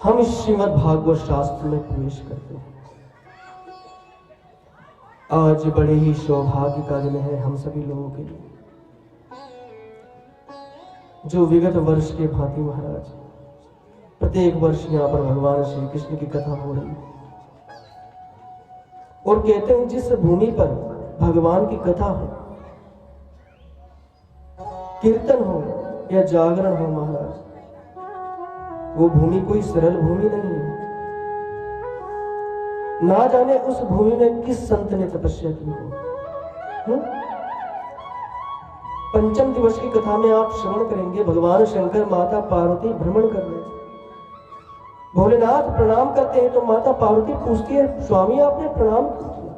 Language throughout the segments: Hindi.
हम इस श्रीमद् भागवत शास्त्र में प्रवेश करते हैं। आज बड़े ही सौभाग्य का दिन है हम सभी लोगों के लिए, जो विगत वर्ष के भांति महाराज प्रत्येक वर्ष यहाँ पर भगवान श्री कृष्ण की कथा हो रही है। और कहते हैं जिस भूमि पर भगवान की कथा हो, कीर्तन हो या जागरण हो महाराज, वो भूमि कोई सरल भूमि नहीं है। ना जाने उस भूमि में किस संत ने तपस्या की हो। पंचम दिवस की कथा में आप श्रवण करेंगे, भगवान शंकर माता पार्वती भ्रमण कर रहे हैं। भोलेनाथ प्रणाम करते हैं तो माता पार्वती पूछती है, स्वामी आपने प्रणाम क्यों किया?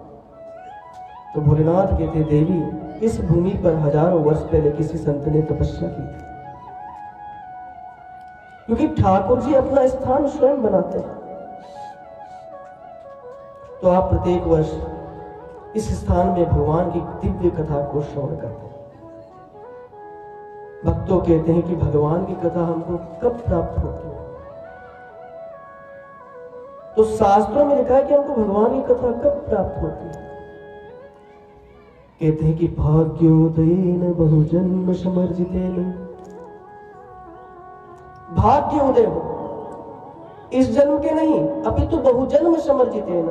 तो भोलेनाथ कहते, देवी इस भूमि पर हजारों वर्ष पहले किसी संत ने तपस्या की थी। क्योंकि ठाकुर जी अपना स्थान स्वयं बनाते हैं, तो आप प्रत्येक वर्ष इस स्थान में भगवान की दिव्य कथा को श्रवण करते हैं। भक्तों कहते हैं कि भगवान की कथा हमको कब प्राप्त होती है? तो शास्त्रों में लिखा है कि हमको भगवान की कथा कब प्राप्त होती है। कहते हैं कि भाग्योदयेन बहुजन्म समर्जितेन, भाग्य उदय हो इस जन्म के नहीं अपितु बहुजन्म समर्जितेन,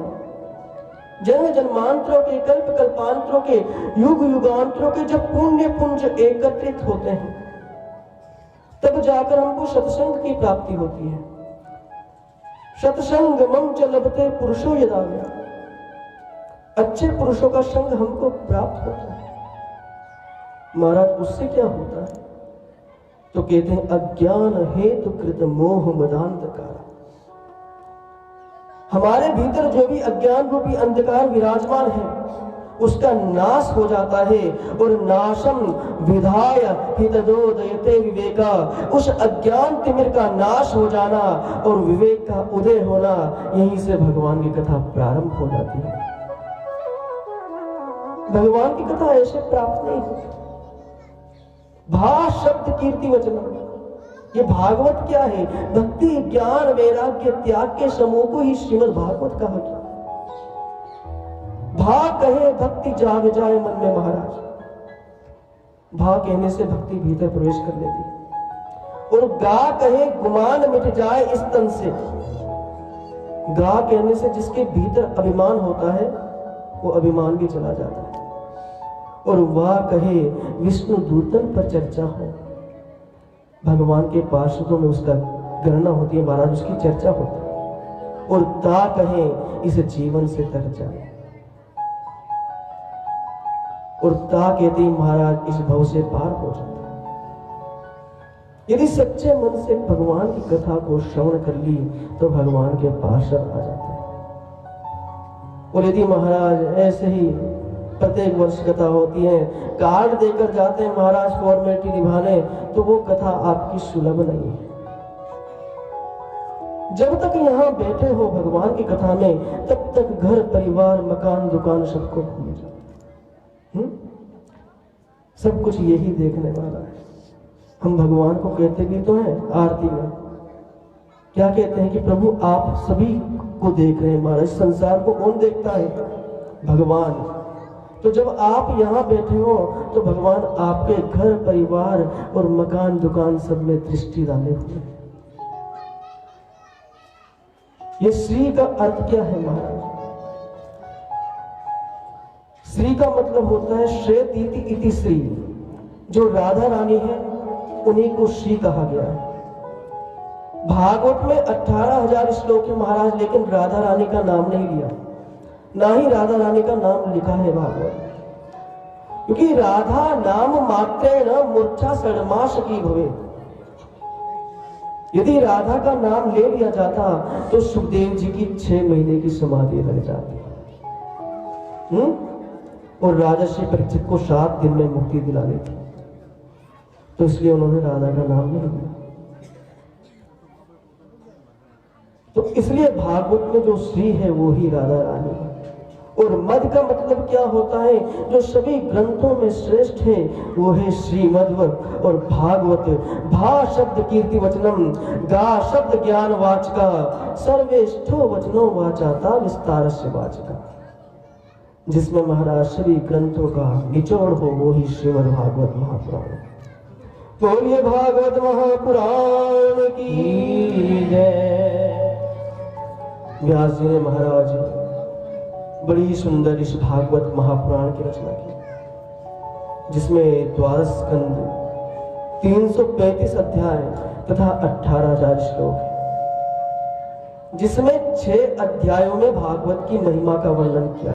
जन्म जन्मांतरों के, कल्प कल्पांतरों के, युग युगांतरों के जब पुण्य पुंज एकत्रित होते हैं तब जाकर हमको सत्संग की प्राप्ति होती है। सत्संग मंच लभते पुरुषो यदा गया, अच्छे पुरुषों का संग हमको प्राप्त होता है। महाराज उससे क्या होता है? तो कहते हैं अज्ञान हेतु कृत मोह मदांधकार, हमारे भीतर जो भी अज्ञान रूपी अंधकार विराजमान है उसका नाश हो जाता है। और नाशम विधाय हितदोदयते विवेका, उस अज्ञान तिमिर का नाश हो जाना और विवेक का उदय होना, यहीं से भगवान की कथा प्रारंभ हो जाती है। भगवान की कथा ऐसे प्राप्त नहीं होती। भा शब्द कीर्ति वचन, ये भागवत क्या है? भक्ति ज्ञान वैराग्य त्याग के समूह को ही श्रीमद् भागवत कहा गया। भा कहे भक्ति जाग जाए मन में महाराज, भा कहने से भक्ति भीतर प्रवेश कर लेती है। और गा कहे गुमान मिट जाए इस तन से, गा कहने से जिसके भीतर अभिमान होता है वो अभिमान भी चला जाता है। और वाह कहे विष्णु दूतन पर चर्चा हो, भगवान के पार्षदों में उसका गणना होती है महाराज, उसकी चर्चा होती है। और ता कहे इस जीवन से तर जाए, और ता कहते ही महाराज इस भव से पार हो जाता है। यदि सच्चे मन से भगवान की कथा को श्रवण कर ली तो भगवान के पार्षद आ जाते हैं। और यदि महाराज ऐसे ही प्रत्येक वर्ष कथा होती है, कार्ड देकर जाते हैं महाराज फॉर्मेलिटी निभाने, तो वो कथा आपकी सुलभ नहीं है। जब तक यहाँ बैठे हो भगवान की कथा में, तब तक घर परिवार मकान दुकान सबको भूल जाओ। सब कुछ यही देखने वाला है। हम भगवान को कहते भी तो हैं आरती में, क्या कहते हैं कि प्रभु आप सभी को देख रहे हैं महाराज। संसार को कौन देखता है? भगवान। तो जब आप यहाँ बैठे हो तो भगवान आपके घर परिवार और मकान दुकान सब में दृष्टि डाले हुए। ये श्री का अर्थ क्या है महाराज? श्री का मतलब होता है श्रेतीति इति श्री, जो राधा रानी है उन्हीं को श्री कहा गया है। भागवत में 18,000 श्लोक है महाराज, लेकिन राधा रानी का नाम नहीं लिया, ना ही राधा रानी का नाम लिखा है भागवत। क्योंकि राधा नाम मात्रेण मूर्छा षड्मास की भवे, यदि राधा का नाम ले लिया जाता तो सुखदेव जी की 6 महीने की समाधि लग जाती। और राजर्षि परीक्षित को 7 दिन में मुक्ति दिला देती, तो इसलिए उन्होंने राधा का नाम नहीं लिया। तो इसलिए भागवत में जो श्री है वो ही राधा रानी है। और मध्य का मतलब क्या होता है? जो सभी ग्रंथों में श्रेष्ठ है वो है श्रीमद् और भागवत। भा शब्द कीर्ति वचनम, गा शब्द ज्ञान वाचका, सर्वेष्ठो वचनो वाचाता विस्तार से वाचका। जिसमें महाराज सभी ग्रंथों का निचोड़ हो वो ही श्रीमद् भागवत महापुराण। बोलिए भागवत महापुराण की जय। व्यास जी ने महाराज बड़ी सुंदर इस भागवत महापुराण की रचना की, जिसमें 12 स्कंद, 335 अध्याय तथा 18,000 श्लोक है, जिसमें 6 अध्यायों में भागवत की महिमा का वर्णन किया।